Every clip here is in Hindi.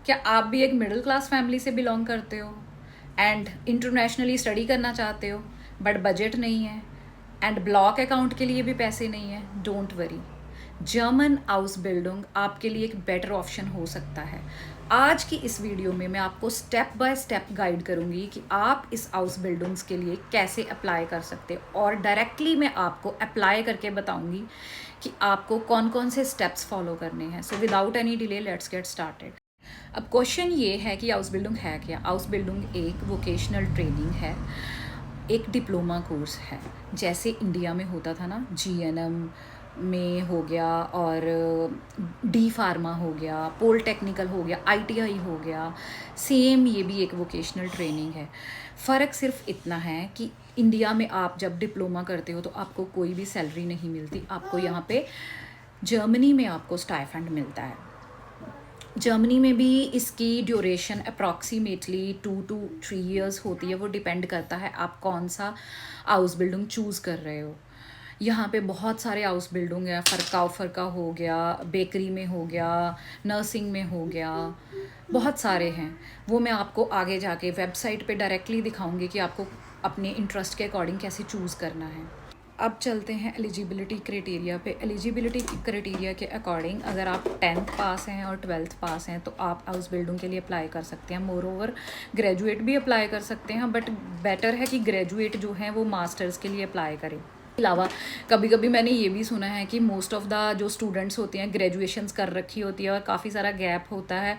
क्या आप भी एक मिडिल क्लास फैमिली से बिलोंग करते हो एंड इंटरनेशनली स्टडी करना चाहते हो बट बजट नहीं है एंड ब्लॉक अकाउंट के लिए भी पैसे नहीं है? Don't worry, German house building आपके लिए एक बेटर ऑप्शन हो सकता है। आज की इस वीडियो में मैं आपको स्टेप बाय स्टेप गाइड करूंगी कि आप इस हाउस बिल्डिंग्स के लिए कैसे अप्लाई कर सकते हो, और डायरेक्टली मैं आपको अप्लाई करके बताऊंगी कि आपको कौन कौन से स्टेप्स फॉलो करने हैं। So without any delay let's get started. अब क्वेश्चन ये है कि हाउस बिल्डिंग है क्या? हाउस बिल्डिंग एक वोकेशनल ट्रेनिंग है, एक डिप्लोमा कोर्स है। जैसे इंडिया में होता था ना, जीएनएम में हो गया, और डी फार्मा हो गया, पॉलिटेक्निकल हो गया, आईटीआई हो गया, सेम ये भी एक वोकेशनल ट्रेनिंग है। फ़र्क सिर्फ इतना है कि इंडिया में आप जब डिप्लोमा करते हो तो आपको कोई भी सैलरी नहीं मिलती, आपको यहाँ पे जर्मनी में आपको स्टाइफंड मिलता है। जर्मनी में भी इसकी ड्यूरेशन अप्रॉक्सीमेटली 2 to 3 years होती है। वो डिपेंड करता है आप कौन सा हाउस बिल्डिंग चूज़ कर रहे हो। यहाँ पे बहुत सारे हाउस बिल्डिंग है, फ़रका हो गया, बेकरी में हो गया, नर्सिंग में हो गया, बहुत सारे हैं। वो मैं आपको आगे जाके वेबसाइट पे डायरेक्टली दिखाऊंगी कि आपको अपने इंटरेस्ट के अकॉर्डिंग कैसे चूज़ करना है। अब चलते हैं एलिजिबिलिटी क्राइटेरिया पे। एलिजिबिलिटी क्राइटेरिया के अकॉर्डिंग अगर आप 10th पास हैं और 12th पास हैं तो आप हाउस बिल्डिंग के लिए अप्लाई कर सकते हैं। मोर ओवर ग्रेजुएट भी अप्लाई कर सकते हैं, बट बेटर है कि ग्रेजुएट जो हैं वो मास्टर्स के लिए अप्लाई करें। अलावा कभी कभी मैंने ये भी सुना है कि मोस्ट ऑफ द जो स्टूडेंट्स होते हैं ग्रेजुएशंस कर रखी होती है और काफ़ी सारा गैप होता है,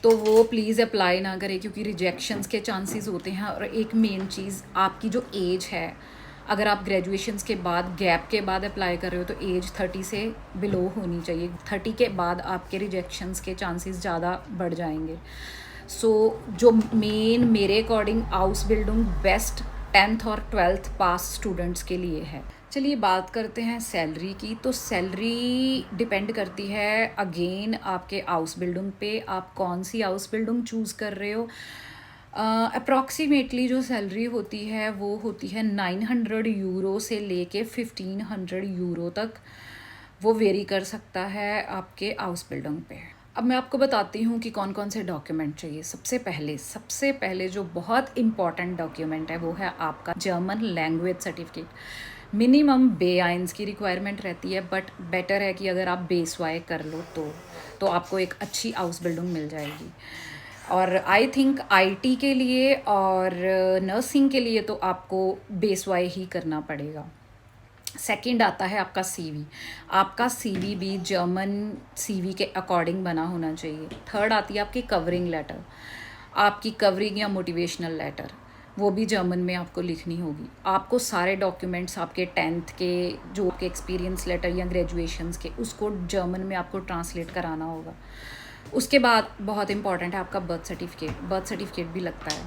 तो वो प्लीज़ अप्लाई ना करें क्योंकि रिजेक्शंस के चांसेस होते हैं। और एक मेन चीज़, आपकी जो एज है, अगर आप ग्रेजुएशंस के बाद गैप के बाद अप्लाई कर रहे हो तो एज 30 से बिलो होनी चाहिए। 30 के बाद आपके रिजेक्शंस के चांसेस ज़्यादा बढ़ जाएंगे। सो जो मेन मेरे according house building best 10th और 12th पास स्टूडेंट्स के लिए है। चलिए बात करते हैं सैलरी की। तो सैलरी डिपेंड करती है अगेन आपके हाउस बिल्डिंग पे, आप कौन सी हाउस बिल्डिंग चूज़ कर रहे हो। अप्रॉक्सीमेटली जो सैलरी होती है वो होती है 900 यूरो से लेके 1500 यूरो तक। वो वेरी कर सकता है आपके हाउस बिल्डिंग पे। अब मैं आपको बताती हूँ कि कौन कौन से डॉक्यूमेंट चाहिए। सबसे पहले जो बहुत इम्पॉर्टेंट डॉक्यूमेंट है वो है आपका German language certificate. Minimum B1 की रिक्वायरमेंट रहती है, बट बेटर है कि अगर आप B2 कर लो तो आपको एक अच्छी हाउस बिल्डिंग मिल जाएगी। और आई थिंक आईटी के लिए और नर्सिंग के लिए तो आपको B2 ही करना पड़ेगा। सेकंड आता है आपका सीवी। आपका सीवी भी जर्मन सीवी के अकॉर्डिंग बना होना चाहिए। थर्ड आती है आपकी कवरिंग लेटर। आपकी कवरिंग या मोटिवेशनल लेटर वो भी जर्मन में आपको लिखनी होगी। आपको सारे डॉक्यूमेंट्स आपके 10th के जो आपके एक्सपीरियंस लेटर या ग्रेजुएशंस के, उसको जर्मन में आपको ट्रांसलेट कराना होगा। उसके बाद बहुत इंपॉर्टेंट है आपका बर्थ सर्टिफिकेट भी लगता है।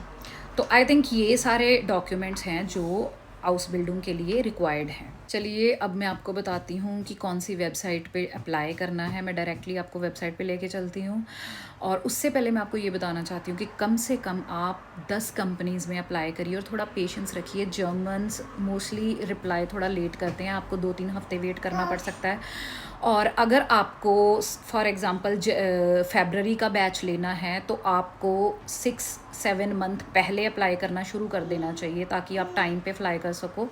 तो आई थिंक ये सारे डॉक्यूमेंट्स हैं जो हाउस बिल्डिंग के लिए रिक्वायर्ड हैं। चलिए अब मैं आपको बताती हूँ कि कौन सी वेबसाइट पे अप्लाई करना है। मैं डायरेक्टली आपको वेबसाइट पे लेके चलती हूँ, और उससे पहले मैं आपको ये बताना चाहती हूँ कि कम से कम आप 10 कंपनीज़ में अप्लाई करिए और थोड़ा पेशेंस रखिए। जर्मन्स मोस्टली रिप्लाई थोड़ा लेट करते हैं, आपको 2-3 हफ्ते वेट करना पड़ सकता है। और अगर आपको फॉर एग्ज़ाम्पल फेबररी का बैच लेना है तो आपको 6-7 मंथ पहले अप्लाई करना शुरू कर देना चाहिए ताकि आप टाइम पे अप्लाई कर सको।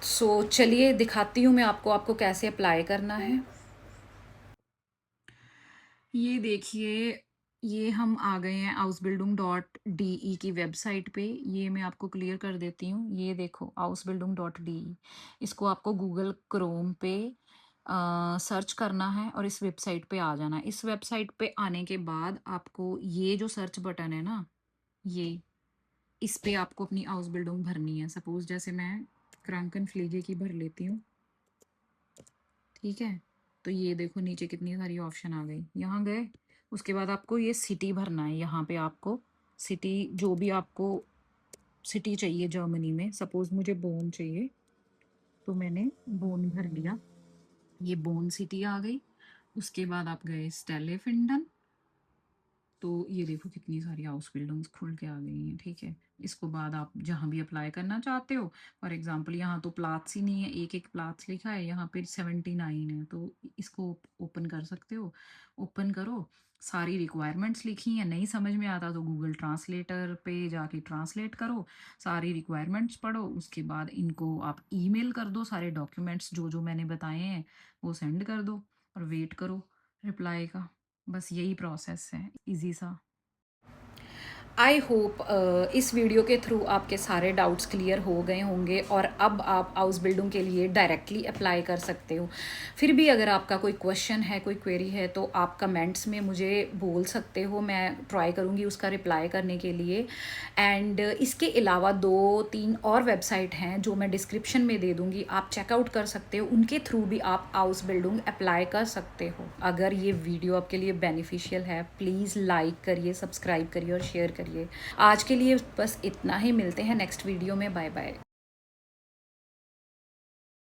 सो चलिए दिखाती हूँ मैं आपको कैसे अप्लाई करना है। ये देखिए, ये हम आ गए हैं hausbildung.de की वेबसाइट पे। ये मैं आपको क्लियर कर देती हूँ। ये देखो hausbildung.de, इसको आपको गूगल क्रोम पे सर्च करना है और इस वेबसाइट पे आ जाना है। इस वेबसाइट पे आने के बाद आपको ये जो सर्च बटन है ना, ये इस पे आपको अपनी हाउस बिल्डिंग भरनी है। सपोज जैसे मैं क्रांकन फ्लीजे की भर लेती हूँ, ठीक है। तो ये देखो नीचे कितनी सारी ऑप्शन आ गई। यहाँ गए, उसके बाद आपको ये सिटी भरना है। यहाँ पे आपको सिटी, जो भी आपको सिटी चाहिए जर्मनी में, सपोज मुझे बोन चाहिए तो मैंने बोन भर लिया। ये बोन सिटी आ गई। उसके बाद आप गए स्टेलेफिंडन, तो ये देखो कितनी सारी हाउस बिल्डिंग्स खुल के आ गई हैं, ठीक है। इसको बाद आप जहाँ भी अप्लाई करना चाहते हो, फॉर एग्जांपल यहाँ तो प्लाट्स ही नहीं है, एक प्लाट्स लिखा है, यहाँ पे 79 है, तो इसको ओपन कर सकते हो। ओपन करो, सारी रिक्वायरमेंट्स लिखी हैं, नहीं समझ में आता तो गूगल ट्रांसलेटर पे जाके ट्रांसलेट करो, सारी रिक्वायरमेंट्स पढ़ो, उसके बाद इनको आप ईमेल कर दो, सारे डॉक्यूमेंट्स जो जो मैंने बताए हैं वो सेंड कर दो और वेट करो रिप्लाई का। बस यही प्रोसेस है, इजी सा। आई होप इस वीडियो के थ्रू आपके सारे डाउट्स क्लियर हो गए होंगे और अब आप हाउस बिल्डिंग के लिए डायरेक्टली अप्लाई कर सकते हो। फिर भी अगर आपका कोई क्वेश्चन है, कोई क्वेरी है, तो आप कमेंट्स में मुझे बोल सकते हो, मैं ट्राई करूँगी उसका रिप्लाई करने के लिए। एंड इसके अलावा 2-3 और वेबसाइट हैं जो मैं डिस्क्रिप्शन में दे दूँगी, आप चेकआउट कर सकते हो, उनके थ्रू भी आप हाउस बिल्डिंग अप्लाई कर सकते हो। अगर ये वीडियो आपके लिए बेनिफिशियल है, प्लीज़ लाइक करिए, सब्सक्राइब करिए और शेयर करिए। आज के लिए बस इतना ही, मिलते हैं नेक्स्ट वीडियो में। Bye bye.